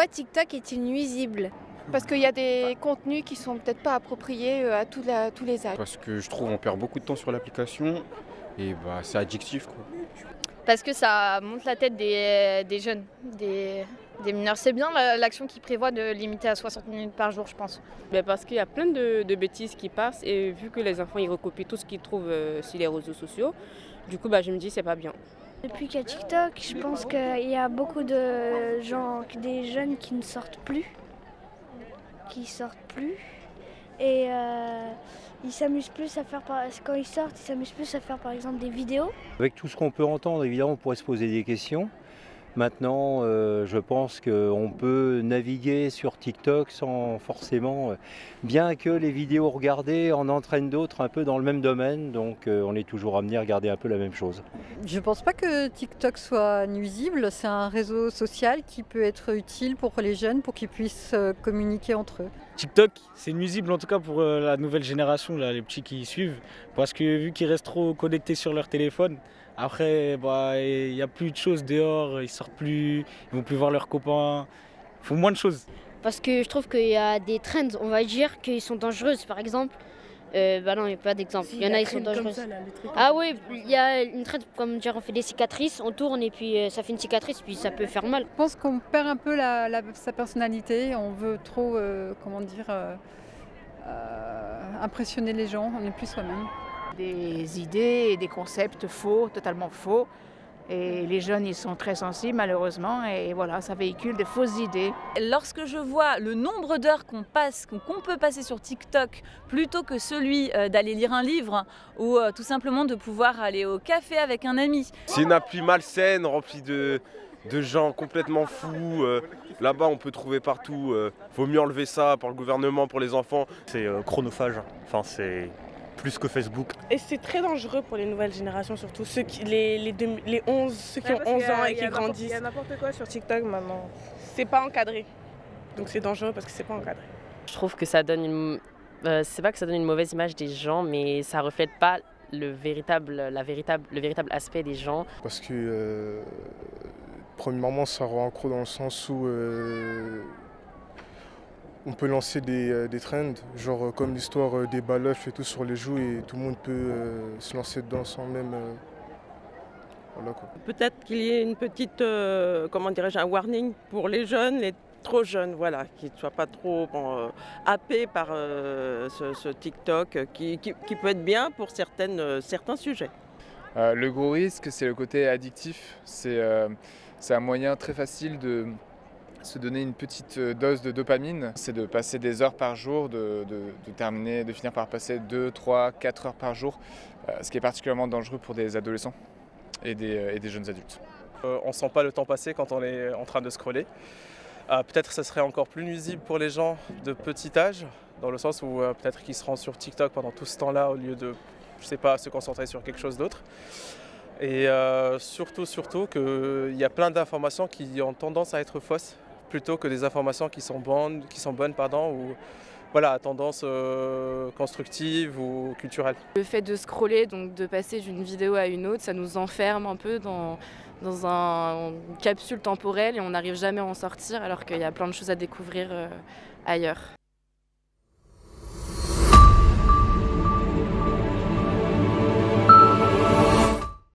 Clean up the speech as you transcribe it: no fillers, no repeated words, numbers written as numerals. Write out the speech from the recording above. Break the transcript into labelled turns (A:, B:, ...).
A: Pourquoi TikTok est-il nuisible? Parce qu'il y a des contenus qui sont peut-être pas appropriés à tous les âges.
B: Parce que je trouve qu'on perd beaucoup de temps sur l'application et c'est addictif, quoi.
C: Parce que ça monte la tête des jeunes, des mineurs. C'est bien l'action qui prévoit de limiter à 60 minutes par jour, je pense.
D: Parce qu'il y a plein de bêtises qui passent et vu que les enfants ils recopient tout ce qu'ils trouvent sur les réseaux sociaux, du coup je me dis c'est pas bien.
E: Depuis qu'il y a TikTok, je pense qu'il y a beaucoup de gens, des jeunes qui ne sortent plus. Et ils s'amusent plus à faire, quand ils sortent, ils s'amusent plus à faire par exemple des vidéos.
F: Avec tout ce qu'on peut entendre, évidemment, on pourrait se poser des questions. Maintenant, je pense qu'on peut naviguer sur TikTok sans forcément, bien que les vidéos regardées en entraînent d'autres un peu dans le même domaine, donc on est toujours amené à regarder un peu la même chose.
G: Je ne pense pas que TikTok soit nuisible, c'est un réseau social qui peut être utile pour les jeunes, pour qu'ils puissent communiquer entre eux.
H: TikTok, c'est nuisible en tout cas pour la nouvelle génération, là, les petits qui y suivent, parce que vu qu'ils restent trop connectés sur leur téléphone, après il n'y a plus de choses dehors, ils sortent plus, ils vont plus voir leurs copains, il faut moins de choses.
C: Parce que je trouve qu'il y a des trends, on va dire, qui sont dangereuses. Par exemple, non, il n'y a pas d'exemple. Il y en a qui sont dangereuses. Ah oui, il y a une trend, comme dire, on fait des cicatrices, on tourne et puis ça fait une cicatrice, puis ça peut faire mal.
G: Je pense qu'on perd un peu sa personnalité, on veut trop, impressionner les gens, on n'est plus soi-même.
I: Des idées et des concepts faux, totalement faux. Et les jeunes, ils sont très sensibles malheureusement et voilà, ça véhicule de fausses idées.
J: Lorsque je vois le nombre d'heures qu'on peut passer sur TikTok plutôt que celui d'aller lire un livre ou tout simplement de pouvoir aller au café avec un ami.
K: C'est une appli malsaine, remplie de gens complètement fous. Là-bas, on peut trouver partout. Vaut mieux enlever ça par le gouvernement pour les enfants.
L: C'est chronophage, enfin c'est plus que Facebook.
M: Et c'est très dangereux pour les nouvelles générations, surtout ceux qui, les 11, ceux qui ont 11 ans et qui grandissent.
A: Il y a n'importe quoi sur TikTok maintenant.
M: C'est pas encadré. Donc c'est dangereux parce que c'est pas encadré.
D: Je trouve que ça donne c'est pas que ça donne une mauvaise image des gens, mais ça reflète pas le véritable aspect des gens.
N: Parce que premièrement, ça rend accro dans le sens où on peut lancer des trends, genre comme l'histoire des balafres et tout sur les joues et tout le monde peut se lancer dedans sans même... voilà, quoi.
O: Peut-être qu'il y ait une petite, un warning pour les jeunes, les trop jeunes, voilà, qu'ils ne soient pas trop happés par ce TikTok qui peut être bien pour certains sujets.
P: Le gros risque, c'est le côté addictif. C'est un moyen très facile de se donner une petite dose de dopamine. C'est de passer des heures par jour, de finir par passer 2, 3, 4 heures par jour, ce qui est particulièrement dangereux pour des adolescents et des jeunes adultes.
Q: On ne sent pas le temps passer quand on est en train de scroller. Peut-être que ça serait encore plus nuisible pour les gens de petit âge, dans le sens où peut-être qu'ils seront sur TikTok pendant tout ce temps-là au lieu de, je sais pas, se concentrer sur quelque chose d'autre. Et surtout qu'il y a plein d'informations qui ont tendance à être fausses, plutôt que des informations qui sont bonnes, ou voilà, à tendance constructive ou culturelle.
R: Le fait de scroller, donc de passer d'une vidéo à une autre, ça nous enferme un peu dans une capsule temporelle et on n'arrive jamais à en sortir alors qu'il y a plein de choses à découvrir ailleurs.